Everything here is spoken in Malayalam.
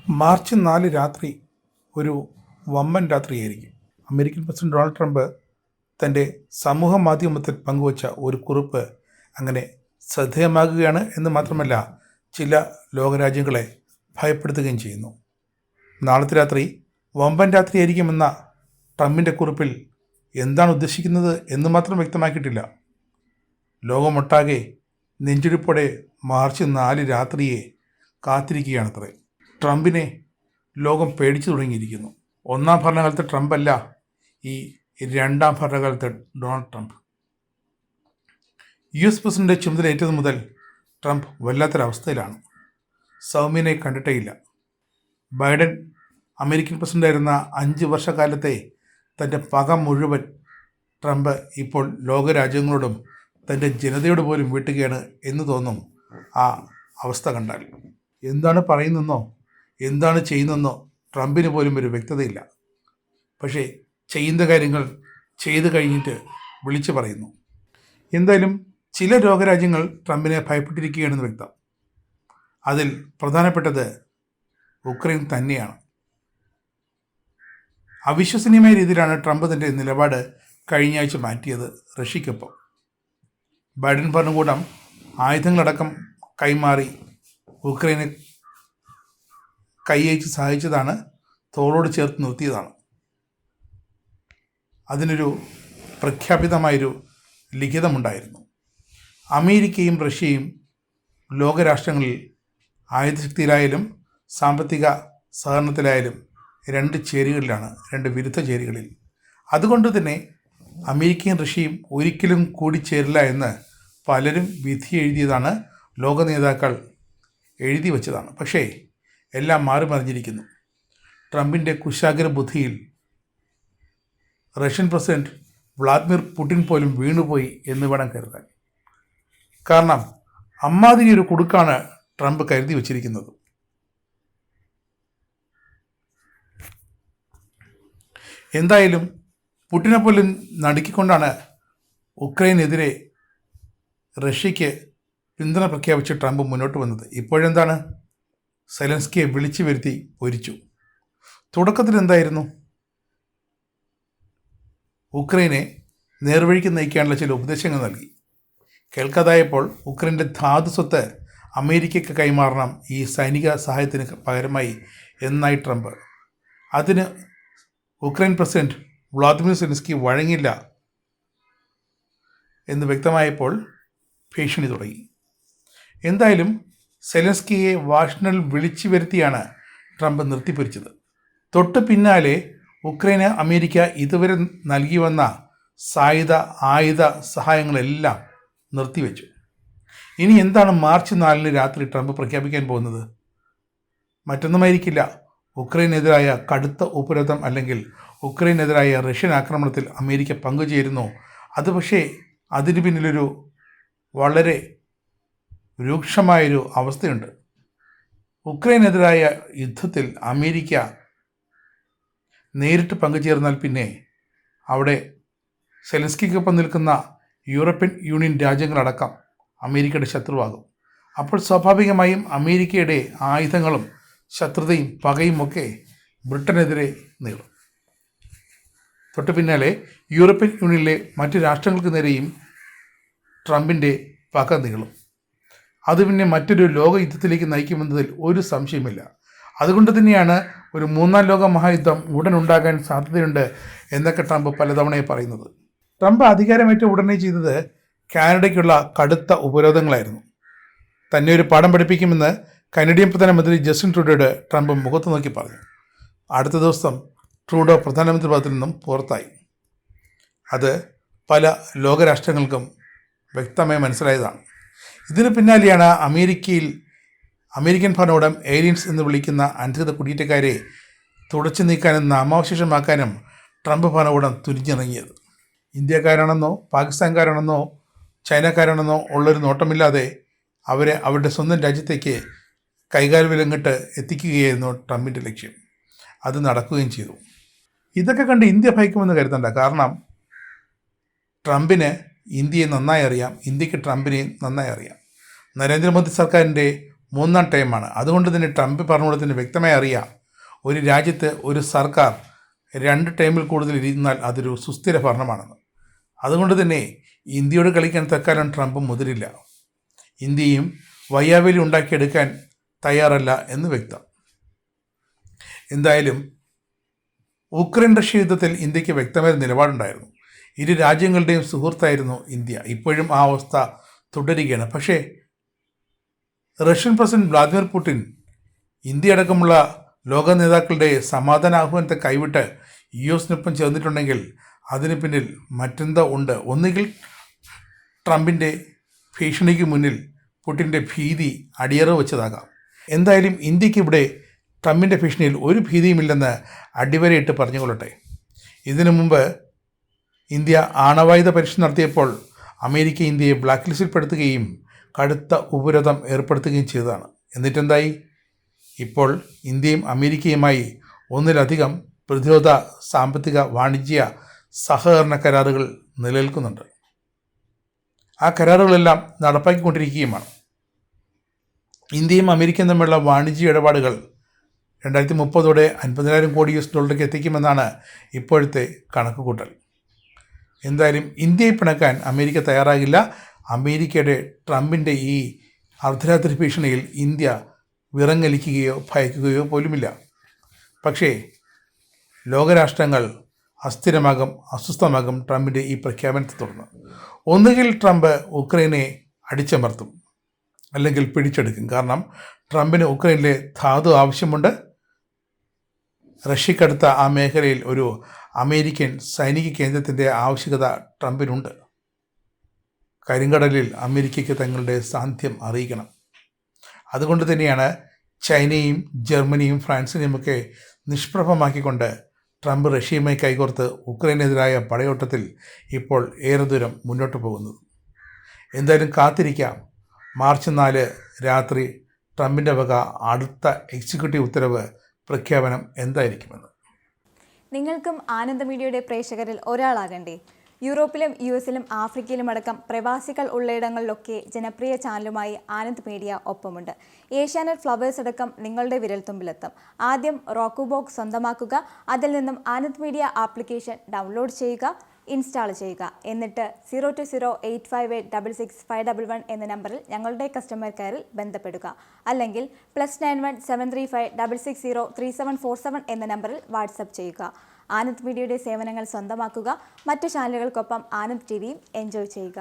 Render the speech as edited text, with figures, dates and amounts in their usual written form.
മാർച്ച് 4 രാത്രി ഒരു വമ്പൻ രാത്രിയായിരിക്കും. അമേരിക്കൻ പ്രസിഡന്റ് ഡൊണാൾഡ് ട്രംപ് തൻ്റെ സമൂഹ മാധ്യമത്തിൽ പങ്കുവച്ച ഒരു കുറിപ്പ് അങ്ങനെ ശ്രദ്ധേയമാകുകയാണ് എന്ന് മാത്രമല്ല, ചില ലോകരാജ്യങ്ങളെ ഭയപ്പെടുത്തുകയും ചെയ്യുന്നു. നാളത്തെ രാത്രി വമ്പൻ രാത്രിയായിരിക്കുമെന്ന ട്രംപിൻ്റെ കുറിപ്പിൽ എന്താണ് ഉദ്ദേശിക്കുന്നത് എന്ന് മാത്രം വ്യക്തമാക്കിയിട്ടില്ല. ലോകമൊട്ടാകെ നെഞ്ചിടിപ്പോടെ മാർച്ച് 4 രാത്രിയെ കാത്തിരിക്കുകയാണത്രേ. ട്രംപിനെ ലോകം പേടിച്ചു തുടങ്ങിയിരിക്കുന്നു. ഒന്നാം ഭരണകാലത്ത് ട്രംപ് അല്ല, ഈ രണ്ടാം ഭരണകാലത്ത് ഡൊണാൾഡ് ട്രംപ്. US പ്രസിഡന്റ് ചുമതലയേറ്റത് മുതൽ ട്രംപ് വല്ലാത്തൊരവസ്ഥയിലാണ്. സൗമ്യനെ കണ്ടിട്ടേയില്ല. ബൈഡൻ അമേരിക്കൻ പ്രസിഡന്റായിരുന്ന 5 വർഷക്കാലത്തെ തൻ്റെ പക മുഴുവൻ ട്രംപ് ഇപ്പോൾ ലോകരാജ്യങ്ങളോടും തൻ്റെ ജനതയോട് പോലും വീട്ടുകയാണ് എന്ന് തോന്നും ആ അവസ്ഥ കണ്ടാൽ. എന്താണ് പറയുന്നെന്നോ എന്താണ് ചെയ്യുന്നെന്നോ ട്രംപിന് പോലും ഒരു വ്യക്തതയില്ല. പക്ഷേ ചെയ്യുന്ന കാര്യങ്ങൾ ചെയ്തു കഴിഞ്ഞിട്ട് വിളിച്ചു പറയുന്നു. എന്തായാലും ചില ലോകരാജ്യങ്ങൾ ട്രംപിനെ ഭയപ്പെട്ടിരിക്കുകയാണെന്ന് വ്യക്തം. അതിൽ പ്രധാനപ്പെട്ടത് ഉക്രൈൻ തന്നെയാണ്. അവിശ്വസനീയമായ രീതിയിലാണ് ട്രംപ് തൻ്റെ നിലപാട് കഴിഞ്ഞ ആഴ്ച മാറ്റിയത് റഷ്യയ്ക്കൊപ്പം. ബൈഡൻ ഭരണകൂടം ആയുധങ്ങളടക്കം കൈമാറി ഉക്രൈനെ കൈയച്ച് സഹായിച്ചതാണ്, തോളോട് ചേർത്ത് നിർത്തിയതാണ്. അതിനൊരു പ്രഖ്യാപിതമായൊരു ലിഖിതമുണ്ടായിരുന്നു. അമേരിക്കയും റഷ്യയും ലോകരാഷ്ട്രങ്ങളിൽ ആയുധശക്തിയിലായാലും സാമ്പത്തിക സഹകരണത്തിലായാലും രണ്ട് ചേരികളിലാണ്, രണ്ട് വിരുദ്ധ ചേരികളിൽ. അതുകൊണ്ട് തന്നെ അമേരിക്കയും റഷ്യയും ഒരിക്കലും കൂടിച്ചേരില്ല എന്ന് പലരും വിധി എഴുതിയതാണ്, ലോക നേതാക്കൾ എഴുതി വച്ചതാണ്. പക്ഷേ എല്ലാം മാറി മറിഞ്ഞിരിക്കുന്നു. ട്രംപിൻ്റെ കുശാഗ്ര ബുദ്ധിയിൽ റഷ്യൻ പ്രസിഡന്റ് വ്ളാദിമിർ പുടിൻ പോലും വീണുപോയി എന്ന് വേണം കരുതാൻ. കാരണം അമ്മാതിരി ഒരു കുടുക്കാണ് ട്രംപ് കരുതി വച്ചിരിക്കുന്നത്. എന്തായാലും പുടിനെ പോലും നടുക്കിക്കൊണ്ടാണ് ഉക്രൈനെതിരെ റഷ്യയ്ക്ക് പിന്തുണ പ്രഖ്യാപിച്ച് ട്രംപ് മുന്നോട്ട് വന്നത്. ഇപ്പോഴെന്താണ്? സെലൻസ്കിയെ വിളിച്ചു വരുത്തി പൊരിച്ചു. തുടക്കത്തിൽ എന്തായിരുന്നു? ഉക്രൈനെ നേർവഴിക്ക് നയിക്കാനുള്ള ചില ഉപദേശങ്ങൾ നൽകി. കേൾക്കാതായപ്പോൾ ഉക്രൈൻ്റെ ധാതു സ്വത്ത് അമേരിക്കയ്ക്ക് കൈമാറണം ഈ സൈനിക സഹായത്തിന് പകരമായി എന്നായി ട്രംപ്. അതിന് ഉക്രൈൻ പ്രസിഡന്റ് വ്ളാദിമിർ സെലൻസ്കി വഴങ്ങില്ല എന്ന് വ്യക്തമായപ്പോൾ ഭീഷണി തുടങ്ങി. എന്തായാലും സെലൻസ്കിയെ വാഷിംഗ്ടണിൽ വിളിച്ചു വരുത്തിയാണ് ട്രംപ് നിർത്തിപ്പൊരിച്ചത്. തൊട്ട് പിന്നാലെ ഉക്രൈന് അമേരിക്ക ഇതുവരെ നൽകി വന്ന ആയുധ സഹായങ്ങളെല്ലാം നിർത്തിവെച്ചു. ഇനി എന്താണ് മാർച്ച് 4 രാത്രി ട്രംപ് പ്രഖ്യാപിക്കാൻ പോകുന്നത്? മറ്റൊന്നുമായിരിക്കില്ല, ഉക്രൈനെതിരായ കടുത്ത ഉപരോധം അല്ലെങ്കിൽ ഉക്രൈനെതിരായ റഷ്യൻ ആക്രമണത്തിൽ അമേരിക്ക പങ്കുചേരുന്നു. അത് പക്ഷേ അതിന് പിന്നിലൊരു വളരെ രൂക്ഷമായൊരു അവസ്ഥയുണ്ട്. ഉക്രൈനെതിരായ യുദ്ധത്തിൽ അമേരിക്ക നേരിട്ട് പങ്കുചേർന്നാൽ പിന്നെ അവിടെ സെലൻസ്കിക്കൊപ്പം നിൽക്കുന്ന യൂറോപ്യൻ യൂണിയൻ രാജ്യങ്ങളടക്കം അമേരിക്കയുടെ ശത്രുവാകും. അപ്പോൾ സ്വാഭാവികമായും അമേരിക്കയുടെ ആയുധങ്ങളും ശത്രുതയും പകയും ഒക്കെ ബ്രിട്ടനെതിരെ നീളും. തൊട്ട് പിന്നാലെ യൂറോപ്യൻ യൂണിയനിലെ മറ്റ് രാഷ്ട്രങ്ങൾക്ക് നേരെയും ട്രംപിൻ്റെ പക നീളും. അത് പിന്നെ മറ്റൊരു ലോകയുദ്ധത്തിലേക്ക് നയിക്കുമെന്നതിൽ ഒരു സംശയമില്ല. അതുകൊണ്ട് തന്നെയാണ് ഒരു 3ാം ലോക മഹായുദ്ധം ഉടൻ ഉണ്ടാകാൻ സാധ്യതയുണ്ട് എന്നൊക്കെ ട്രംപ് പലതവണയും പറയുന്നത്. ട്രംപ് അധികാരമേറ്റ ഉടനെ ചെയ്തത് കാനഡയ്ക്കുള്ള കടുത്ത ഉപരോധങ്ങളായിരുന്നു. തന്നെ ഒരു പാഠം പഠിപ്പിക്കുമെന്ന് കനഡിയൻ പ്രധാനമന്ത്രി ജസ്റ്റിൻ ട്രൂഡോയോട് ട്രംപ് മുഖത്ത് നോക്കി പറഞ്ഞു. അടുത്ത ദിവസം ട്രൂഡോ പ്രധാനമന്ത്രി പദത്തിൽ നിന്നും പുറത്തായി. അത് പല ലോകരാഷ്ട്രങ്ങൾക്കും വ്യക്തമായി മനസ്സിലായതാണ്. ഇതിന് പിന്നാലെയാണ് അമേരിക്കൻ ഭരണകൂടം ഏലിയൻസ് എന്ന് വിളിക്കുന്ന അനധികൃത കുടിയേറ്റക്കാരെ തുടച്ചു നീക്കാനും നാമാവശേഷമാക്കാനും ട്രംപ് ഭരണകൂടം തുനിഞ്ഞിറങ്ങിയത്. ഇന്ത്യക്കാരാണെന്നോ പാകിസ്ഥാൻകാരാണെന്നോ ചൈനക്കാരാണെന്നോ ഉള്ളൊരു നോട്ടമില്ലാതെ അവരെ അവരുടെ സ്വന്തം രാജ്യത്തേക്ക് കൈകാൽ വിലങ്ങിട്ട് എത്തിക്കുകയായിരുന്നു ട്രംപിൻ്റെ ലക്ഷ്യം. അത് നടക്കുകയും ചെയ്തു. ഇതൊക്കെ കണ്ട് ഇന്ത്യ ഭയക്കുമെന്ന് കരുതണ്ട. കാരണം ട്രംപിന് ഇന്ത്യയെ നന്നായി അറിയാം, ഇന്ത്യക്ക് ട്രംപിനെ നന്നായി അറിയാം. നരേന്ദ്രമോദി സർക്കാരിൻ്റെ മൂന്നാം ടൈമാണ്. അതുകൊണ്ട് തന്നെ ട്രംപ് പറഞ്ഞുകൊണ്ട് തന്നെ വ്യക്തമായി അറിയാം, ഒരു രാജ്യത്ത് ഒരു സർക്കാർ 2 ടൈമിൽ കൂടുതൽ ഇരുന്നാൽ അതൊരു സുസ്ഥിര ഭരണമാണെന്ന്. അതുകൊണ്ട് തന്നെ ഇന്ത്യയോട് കളിക്കാൻ തൽക്കാലം ട്രംപ് മുതിരില്ല. ഇന്ത്യയും വയ്യാവേലി ഉണ്ടാക്കിയെടുക്കാൻ തയ്യാറല്ല എന്ന് വ്യക്തം. എന്തായാലും ഉക്രൈൻ റഷ്യ യുദ്ധത്തിൽ ഇന്ത്യക്ക് വ്യക്തമായ നിലപാടുണ്ടായിരുന്നു. ഇരു രാജ്യങ്ങളുടെയും സുഹൃത്തായിരുന്നു ഇന്ത്യ. ഇപ്പോഴും ആ അവസ്ഥ തുടരുകയാണ്. പക്ഷേ Russian president Vladimir Putin India അടക്കമുള്ള ലോക നേതാക്കളുടെ സമാധാന ആഹ്വാനത്തെ കൈവിട്ട് US-നൊപ്പം ചേർന്നിട്ടുണ്ടെങ്കിൽ അതിന് പിന്നിൽ മറ്റെന്തോ ഉണ്ട്. ഒന്നുകിൽ ട്രംപിൻ്റെ ഭീഷണിക്ക് മുന്നിൽ പുടിൻ്റെ ഭീതി അടിയറ വെച്ചതാകാം. എന്തായാലും ഇന്ത്യക്ക് ഇവിടെ ട്രംപിൻ്റെ ഭീഷണിയിൽ ഒരു ഭീതിയുമില്ലെന്ന് അടിവരയിട്ട് പറഞ്ഞുകൊള്ളട്ടെ. ഇതിനു മുമ്പ് ഇന്ത്യ ആണവായുധ പരീക്ഷണം നടത്തിയപ്പോൾ അമേരിക്ക ഇന്ത്യയെ ബ്ലാക്ക് ലിസ്റ്റിൽപ്പെടുത്തുകയും കടുത്ത ഉപരോധം ഏർപ്പെടുത്തുകയും ചെയ്തതാണ്. എന്നിട്ടെന്തായി? ഇപ്പോൾ ഇന്ത്യയും അമേരിക്കയുമായി ഒന്നിലധികം പ്രതിരോധ, സാമ്പത്തിക, വാണിജ്യ സഹകരണ കരാറുകൾ നിലനിൽക്കുന്നുണ്ട്. ആ കരാറുകളെല്ലാം നടപ്പാക്കിക്കൊണ്ടിരിക്കുകയുമാണ്. ഇന്ത്യയും അമേരിക്കയും തമ്മിലുള്ള വാണിജ്യ ഇടപാടുകൾ 2030 $50,000 കോടി എത്തിക്കുമെന്നാണ് ഇപ്പോഴത്തെ കണക്കുകൂട്ടൽ. എന്തായാലും ഇന്ത്യയെ പിണക്കാൻ അമേരിക്ക തയ്യാറാകില്ല. അമേരിക്കയുടെ ട്രംപിൻ്റെ ഈ അർദ്ധരാത്രി ഭീഷണിയിൽ ഇന്ത്യ വിറങ്ങലിക്കുകയോ ഭയക്കുകയോ പോലുമില്ല. പക്ഷേ ലോകരാഷ്ട്രങ്ങൾ അസ്വസ്ഥമാകും ട്രംപിൻ്റെ ഈ പ്രഖ്യാപനത്തെ തുടർന്ന്. ഒന്നുകിൽ ട്രംപ് ഉക്രൈനെ അടിച്ചമർത്തും, അല്ലെങ്കിൽ പിടിച്ചെടുക്കും. കാരണം ട്രംപിന് ഉക്രൈനിലെ ധാതു ആവശ്യമുണ്ട്. റഷ്യക്കടുത്ത ആ മേഖലയിൽ ഒരു അമേരിക്കൻ സൈനിക കേന്ദ്രത്തിൻ്റെ ആവശ്യകത ട്രംപിനുണ്ട്. കരിങ്കടലിൽ അമേരിക്കയ്ക്ക് തങ്ങളുടെ സാന്നിധ്യം അറിയിക്കണം. അതുകൊണ്ട് തന്നെയാണ് ചൈനയും ജർമ്മനിയും ഫ്രാൻസിനെയുമൊക്കെ നിഷ്പ്രഭമാക്കിക്കൊണ്ട് ട്രംപ് റഷ്യയുമായി കൈകോർത്ത് ഉക്രൈനെതിരായ പടയോട്ടത്തിൽ ഇപ്പോൾ ഏറെ ദൂരം മുന്നോട്ട് പോകുന്നത്. എന്തായാലും കാത്തിരിക്കാം മാർച്ച് 4 രാത്രി ട്രംപിൻ്റെ വക അടുത്ത എക്സിക്യൂട്ടീവ് ഉത്തരവ് പ്രഖ്യാപനം എന്തായിരിക്കുമെന്ന്. നിങ്ങൾക്കും ആനന്ദ മീഡിയയുടെ പ്രേക്ഷകരിൽ ഒരാളാകണ്ടേ? യൂറോപ്പിലും US-ലും ആഫ്രിക്കയിലും അടക്കം പ്രവാസികൾ ഉള്ളയിടങ്ങളിലൊക്കെ ജനപ്രിയ ചാനലുമായി ആനന്ദ് മീഡിയ ഒപ്പമുണ്ട്. ഏഷ്യാനെറ്റ് ഫ്ലവേഴ്സ് അടക്കം നിങ്ങളുടെ വിരൽത്തുമ്പിലെത്തും. ആദ്യം റോക്കു ബോക്സ് സ്വന്തമാക്കുക. അതിൽ നിന്നും ആനന്ദ് മീഡിയ ആപ്ലിക്കേഷൻ ഡൗൺലോഡ് ചെയ്യുക, ഇൻസ്റ്റാൾ ചെയ്യുക. എന്നിട്ട് 02085866511 എന്ന നമ്പറിൽ ഞങ്ങളുടെ കസ്റ്റമർ കെയറിൽ ബന്ധപ്പെടുക. അല്ലെങ്കിൽ +91 735 660 3747 എന്ന നമ്പറിൽ വാട്സപ്പ് ചെയ്യുക. ആനന്ദ് മീഡിയയുടെ സേവനങ്ങൾ സ്വന്തമാക്കുക. മറ്റു ചാനലുകൾക്കൊപ്പം ആനന്ദ് TVയും എൻജോയ് ചെയ്യുക.